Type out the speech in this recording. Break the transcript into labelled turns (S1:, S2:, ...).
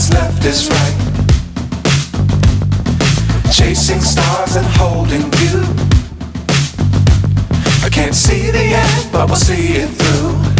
S1: what's left is right. Chasing stars and holding you. I can't see the end, but we'll see it through.